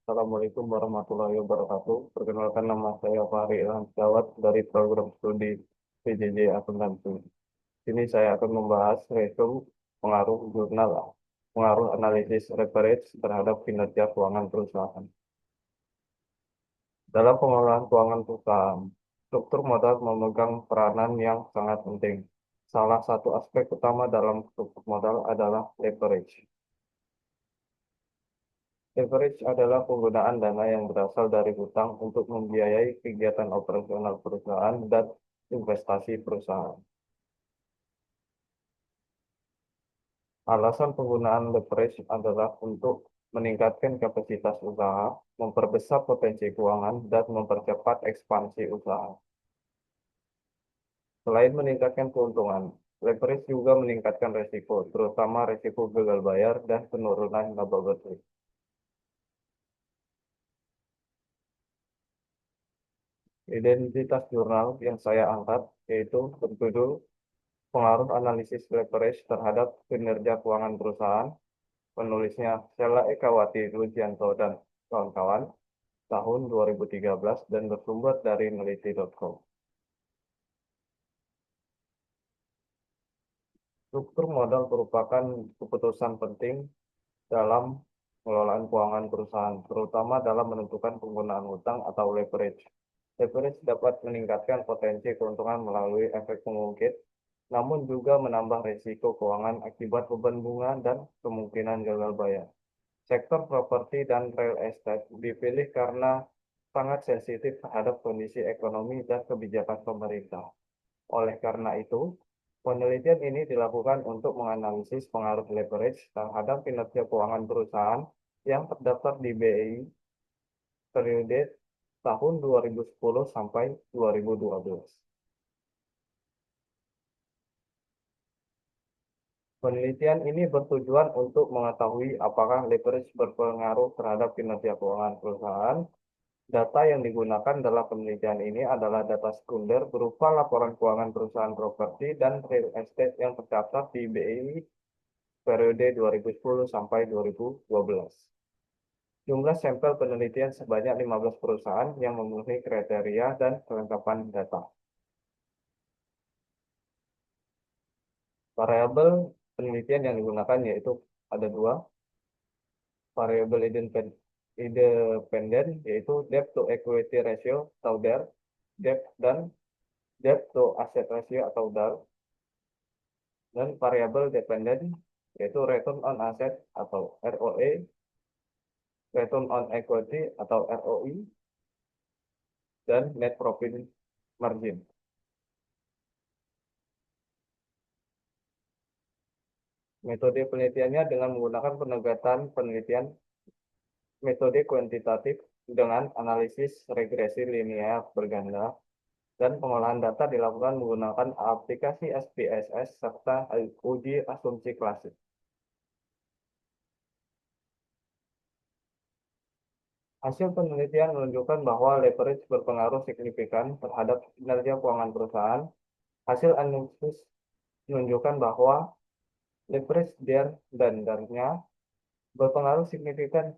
Assalamualaikum warahmatullahi wabarakatuh. Perkenalkan, nama saya Fahri Ilham Syawat dari program studi PJJ Akuntansi. Ini saya akan membahas pengaruh jurnal, pengaruh analisis leverage terhadap kinerja keuangan perusahaan. Dalam pengelolaan keuangan perusahaan, struktur modal memegang peranan yang sangat penting. Salah satu aspek utama dalam struktur modal adalah leverage. Leverage adalah penggunaan dana yang berasal dari hutang untuk membiayai kegiatan operasional perusahaan dan investasi perusahaan. Alasan penggunaan leverage adalah untuk meningkatkan kapasitas usaha, memperbesar potensi keuangan, dan mempercepat ekspansi usaha. Selain meningkatkan keuntungan, leverage juga meningkatkan risiko, terutama risiko gagal bayar dan penurunan laba bersih. Identitas jurnal yang saya angkat yaitu berjudul Pengaruh Analisis Leverage Terhadap Kinerja Keuangan Perusahaan, penulisnya Sela Ekawati Rujianto dan kawan-kawan, tahun 2013 dan bersumber dari neliti.com. Struktur modal merupakan keputusan penting dalam pengelolaan keuangan perusahaan, terutama dalam menentukan penggunaan hutang atau leverage. Leverage dapat meningkatkan potensi keuntungan melalui efek pengungkit, namun juga menambah risiko keuangan akibat beban bunga dan kemungkinan gagal bayar. Sektor properti dan real estate dipilih karena sangat sensitif terhadap kondisi ekonomi dan kebijakan pemerintah. Oleh karena itu, penelitian ini dilakukan untuk menganalisis pengaruh leverage terhadap kinerja keuangan perusahaan yang terdaftar di BEI periode tahun 2010 sampai 2012. Penelitian ini bertujuan untuk mengetahui apakah leverage berpengaruh terhadap kinerja keuangan perusahaan. Data yang digunakan dalam penelitian ini adalah data sekunder berupa laporan keuangan perusahaan properti dan real estate yang tercatat di BEI periode 2010 sampai 2012. Jumlah sampel penelitian sebanyak 15 perusahaan yang memenuhi kriteria dan kelengkapan data. Variabel penelitian yang digunakan yaitu ada dua. Variabel independen yaitu debt to equity ratio atau DER, dan debt to asset ratio atau DAR, dan variabel dependen yaitu return on asset atau ROE, return on equity atau ROI, dan net profit margin. Metode penelitiannya dengan menggunakan pendekatan penelitian metode kuantitatif dengan analisis regresi linear berganda, dan pengolahan data dilakukan menggunakan aplikasi SPSS serta uji asumsi klasik. Hasil penelitian menunjukkan bahwa leverage berpengaruh signifikan terhadap kinerja keuangan perusahaan. Hasil analisis menunjukkan bahwa leverage DER dan DAR-nya berpengaruh signifikan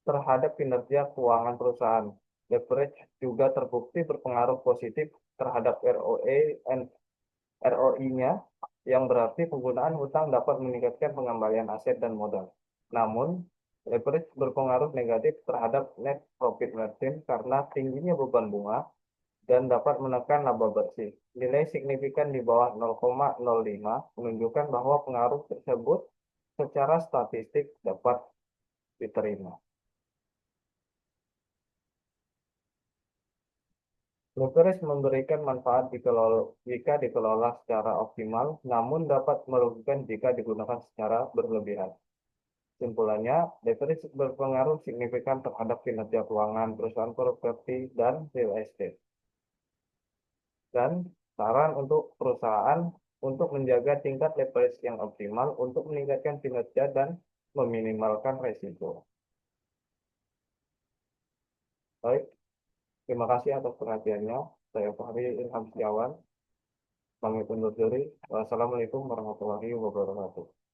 terhadap kinerja keuangan perusahaan. Leverage juga terbukti berpengaruh positif terhadap ROE dan ROI-nya, yang berarti penggunaan hutang dapat meningkatkan pengembalian aset dan modal. Namun, leverage berpengaruh negatif terhadap net profit margin karena tingginya beban bunga dan dapat menekan laba bersih. Nilai signifikan di bawah 0,05 menunjukkan bahwa pengaruh tersebut secara statistik dapat diterima. Leverage memberikan manfaat jika dikelola secara optimal, namun dapat merugikan jika digunakan secara berlebihan. Kesimpulannya, leverage berpengaruh signifikan terhadap kinerja keuangan perusahaan properti dan real estate. Dan saran untuk perusahaan untuk menjaga tingkat leverage yang optimal untuk meningkatkan kinerja dan meminimalkan risiko. Baik, terima kasih atas perhatiannya. Saya Fahri Ilham Setiawan, pamit undur diri. Wassalamualaikum warahmatullahi wabarakatuh.